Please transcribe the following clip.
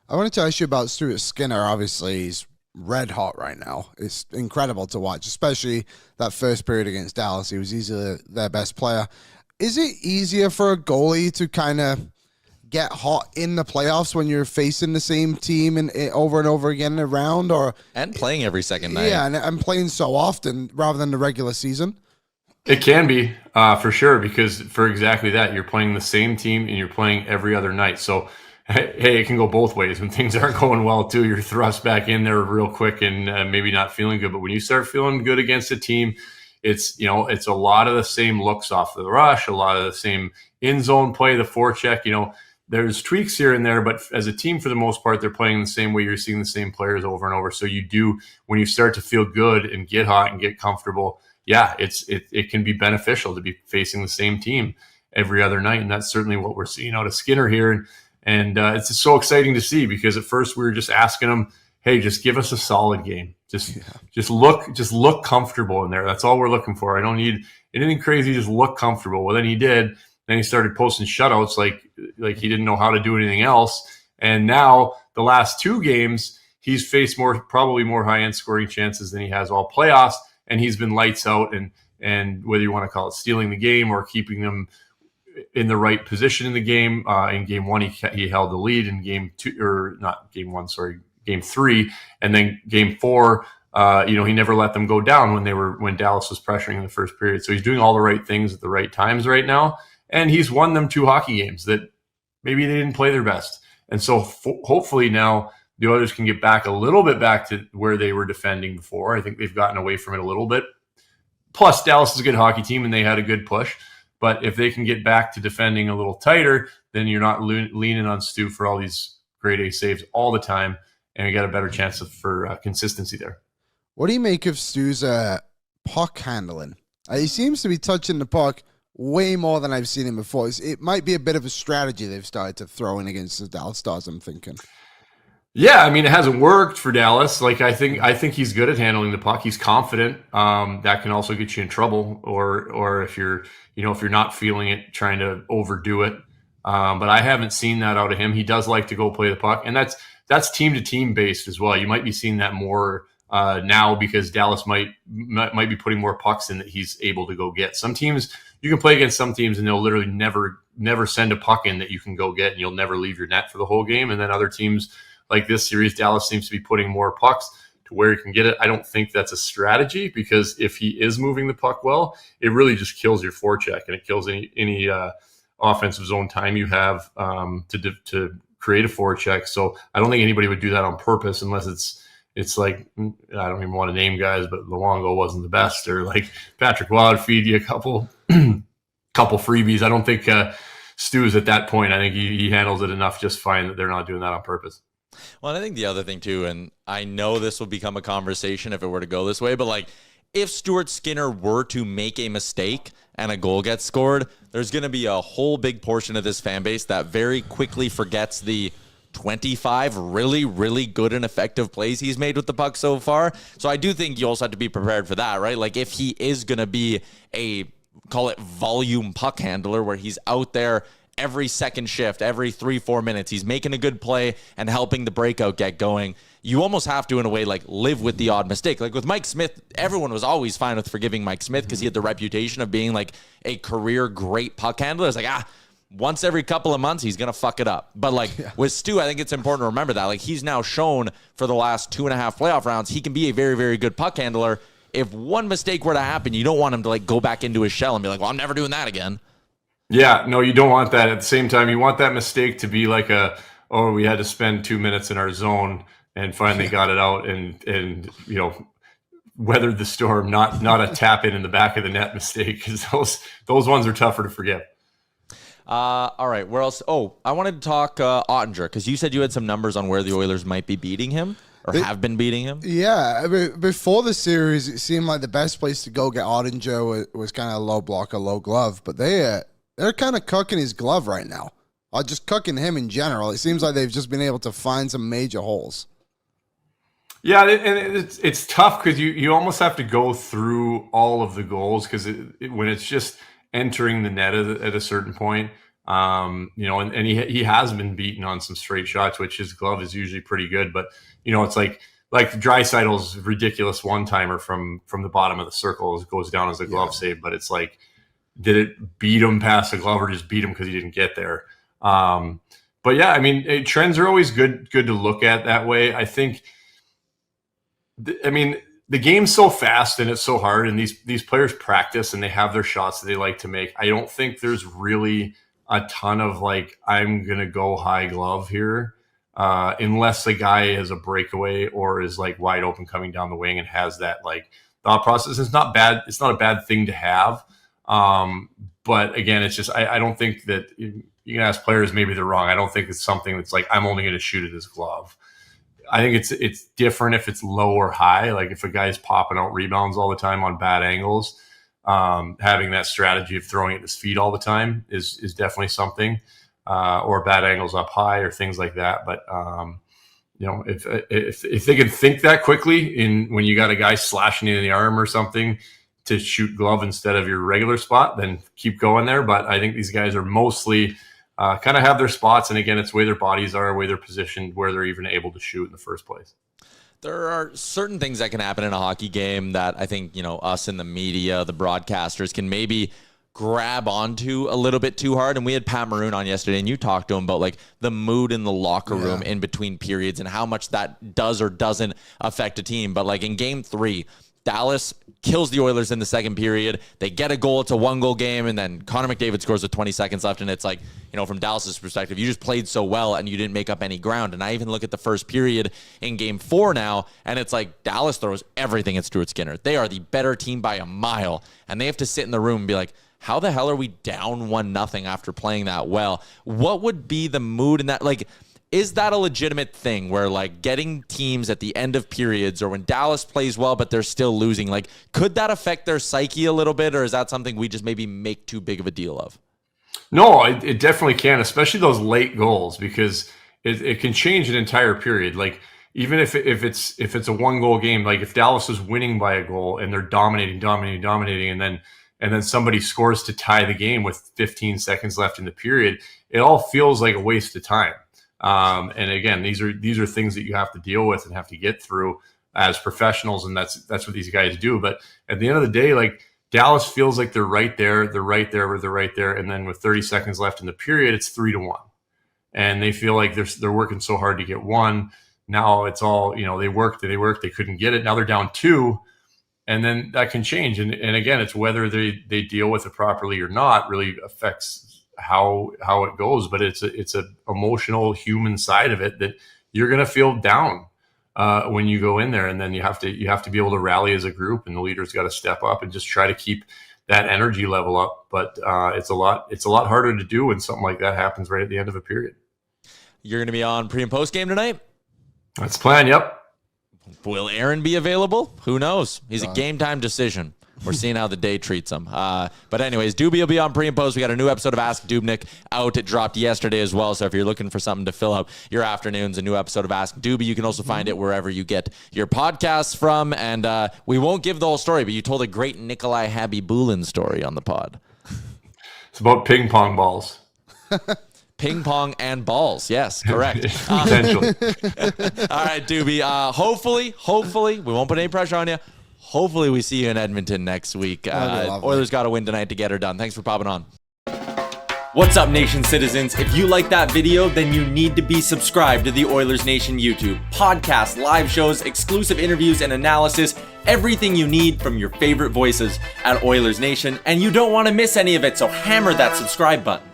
I wanted to ask you about Stuart Skinner. Obviously, he's red hot right now. It's incredible to watch, especially that first period against Dallas. He was easily their best player. Is it easier for a goalie to kind of get hot in the playoffs when you're facing the same team and over and over again in a round, or And playing every second night. yeah, and I'm playing so often rather than the regular season? It can be for sure because for exactly that, you're playing the same team and you're playing every other night. So, hey, it can go both ways. When things aren't going well, too, you're thrust back in there real quick and maybe not feeling good. But when you start feeling good against a team, it's a lot of the same looks off the rush, a lot of the same in zone play, the forecheck. There's tweaks here and there, but as a team, for the most part, they're playing the same way. You're seeing the same players over and over. So when you start to feel good and get hot and get comfortable, yeah, it can be beneficial to be facing the same team every other night, and that's certainly what we're seeing out of Skinner here. And it's just so exciting to see because at first we were just asking him, "Hey, just give us a solid game. Just look comfortable in there. That's all we're looking for. I don't need anything crazy. Just look comfortable." Well, then he did. Then he started posting shutouts like he didn't know how to do anything else. And now the last two games, he's faced probably more high end scoring chances than he has all playoffs. And he's been lights out, and whether you want to call it stealing the game or keeping them in the right position in the game. In game one, he held the lead. In game two, or not game one, sorry, game three, and then game four, he never let them go down when Dallas was pressuring in the first period. So he's doing all the right things at the right times right now, and he's won them two hockey games that maybe they didn't play their best. And so hopefully now the Oilers can get back a little bit back to where they were defending before. I think they've gotten away from it a little bit. Plus, Dallas is a good hockey team, and they had a good push. But if they can get back to defending a little tighter, then you're not leaning on Stu for all these grade A saves all the time, and you got a better chance for consistency there. What do you make of Stu's puck handling? He seems to be touching the puck way more than I've seen him before. It might be a bit of a strategy they've started to throw in against the Dallas Stars, I'm thinking. Yeah, I mean, it hasn't worked for Dallas. I think he's good at handling the puck. He's confident. That can also get you in trouble, or if you're not feeling it, trying to overdo it. But I haven't seen that out of him. He does like to go play the puck, and that's team to team based as well. You might be seeing that more now because Dallas might be putting more pucks in that he's able to go get. Some teams you can play against some teams and they'll literally never send a puck in that you can go get, and you'll never leave your net for the whole game. And then other teams, like this series, Dallas seems to be putting more pucks to where he can get it. I don't think that's a strategy because if he is moving the puck well, it really just kills your forecheck and it kills any offensive zone time you have to create a forecheck. So I don't think anybody would do that on purpose unless it's like, I don't even want to name guys, but Luongo wasn't the best, or like Patrick Waugh feed you a couple freebies. I don't think Stu's at that point. I think he handles it enough just fine that they're not doing that on purpose. Well, and I think the other thing too, and I know this will become a conversation if it were to go this way, but like if Stuart Skinner were to make a mistake and a goal gets scored, there's going to be a whole big portion of this fan base that very quickly forgets the 25 really, really good and effective plays he's made with the puck so far. So I do think you also have to be prepared for that, right? Like if he is going to be a, call it volume puck handler, where he's out there every second shift, every 3-4 minutes, he's making a good play and helping the breakout get going, you almost have to, in a way, like live with the odd mistake. Like with Mike Smith, everyone was always fine with forgiving Mike Smith because he had the reputation of being like a career great puck handler. It's like, once every couple of months, he's going to fuck it up. But like with Stu, I think it's important to remember that. Like he's now shown for the last 2.5 playoff rounds, he can be a very, very good puck handler. If one mistake were to happen, you don't want him to like go back into his shell and be like, well, I'm never doing that again. Yeah, no, you don't want that. At the same time, you want that mistake to be like we had to spend 2 minutes in our zone and finally got it out and weathered the storm, not a tap in the back of the net mistake, because those ones are tougher to forget. All right, where else? Oh, I wanted to talk Ottinger, because you said you had some numbers on where the Oilers might be beating him or have been beating him. Yeah, I mean, before the series, it seemed like the best place to go get Ottinger was kind of a low block, a low glove, but they're kind of cooking his glove right now. Or just cooking him in general. It seems like they've just been able to find some major holes. Yeah, and it's tough because you almost have to go through all of the goals, because when it's just entering the net at a certain point, And he has been beaten on some straight shots, which his glove is usually pretty good. But, it's like Draisaitl's ridiculous one-timer from the bottom of the circle goes down as a glove save. But it's like, did it beat him past the glove or just beat him because he didn't get there? But yeah, I mean, trends are always good to look at that way. I think, the game's so fast and it's so hard, and these players practice and they have their shots that they like to make. I don't think there's really a ton of like, I'm going to go high glove here, unless the guy has a breakaway or is like wide open coming down the wing and has that like thought process. It's not bad. It's not a bad thing to have. But again, it's just, I don't think that you can ask players, maybe they're wrong. I don't think it's something that's like, I'm only going to shoot at his glove. I think it's different if it's low or high. Like if a guy's popping out rebounds all the time on bad angles, having that strategy of throwing at his feet all the time is definitely something, or bad angles up high or things like that. But if they can think that quickly when you got a guy slashing you in the arm or something to shoot glove instead of your regular spot, then keep going there. But I think these guys are mostly kind of have their spots. And again, it's where their bodies are, where they're positioned, where they're even able to shoot in the first place. There are certain things that can happen in a hockey game that I think, us in the media, the broadcasters can maybe grab onto a little bit too hard. And we had Pat Maroon on yesterday, and you talked to him about like the mood in the locker room in between periods and how much that does or doesn't affect a team. But like in game 3, Dallas kills the Oilers in the second period. They get a goal. It's a 1-goal game. And then Connor McDavid scores with 20 seconds left. And it's like, from Dallas's perspective, you just played so well and you didn't make up any ground. And I even look at the first period in game 4 now, and it's like Dallas throws everything at Stuart Skinner. They are the better team by a mile. And they have to sit in the room and be like, how the hell are we down 1-0 after playing that well? What would be the mood in that? Like, is that a legitimate thing where like getting teams at the end of periods, or when Dallas plays well but they're still losing, like could that affect their psyche a little bit, or is that something we just maybe make too big of a deal of? No, it definitely can, especially those late goals, because it can change an entire period. Like even if it's a 1-goal game, like if Dallas is winning by a goal and they're dominating, and then somebody scores to tie the game with 15 seconds left in the period, it all feels like a waste of time. And again, these are things that you have to deal with and have to get through as professionals. And that's what these guys do. But at the end of the day, like Dallas feels like they're right there. And then with 30 seconds left in the period, it's 3-1. And they feel like they're working so hard to get one. Now it's all, they worked, they couldn't get it. Now they're down 2. And then that can change. And again, it's whether they deal with it properly or not really affects how it goes. But it's a emotional human side of it that you're going to feel down when you go in there, and then you have to be able to rally as a group, and the leader's got to step up and just try to keep that energy level up. But it's a lot harder to do when something like that happens right at the end of a period. You're going to be on pre and post game tonight? That's the plan. Yep. Will Aaron be available? Who knows? He's a game time decision. We're seeing how the day treats him. But anyways, Doobie will be on pre and post. We got a new episode of Ask Dubnyk out. It dropped yesterday as well. So if you're looking for something to fill up your afternoons, a new episode of Ask Doobie. You can also find it wherever you get your podcasts from. And we won't give the whole story, but you told a great Nikolai Habibulin story on the pod. It's about ping pong balls. Ping pong and balls. Yes, correct. Potentially. All right, Doobie. Hopefully, we won't put any pressure on you. Hopefully we see you in Edmonton next week. Oilers got to win tonight to get her done. Thanks for popping on. What's up, Nation citizens? If you like that video, then you need to be subscribed to the Oilers Nation YouTube. Podcasts, live shows, exclusive interviews, and analysis. Everything you need from your favorite voices at Oilers Nation. And you don't want to miss any of it, so hammer that subscribe button.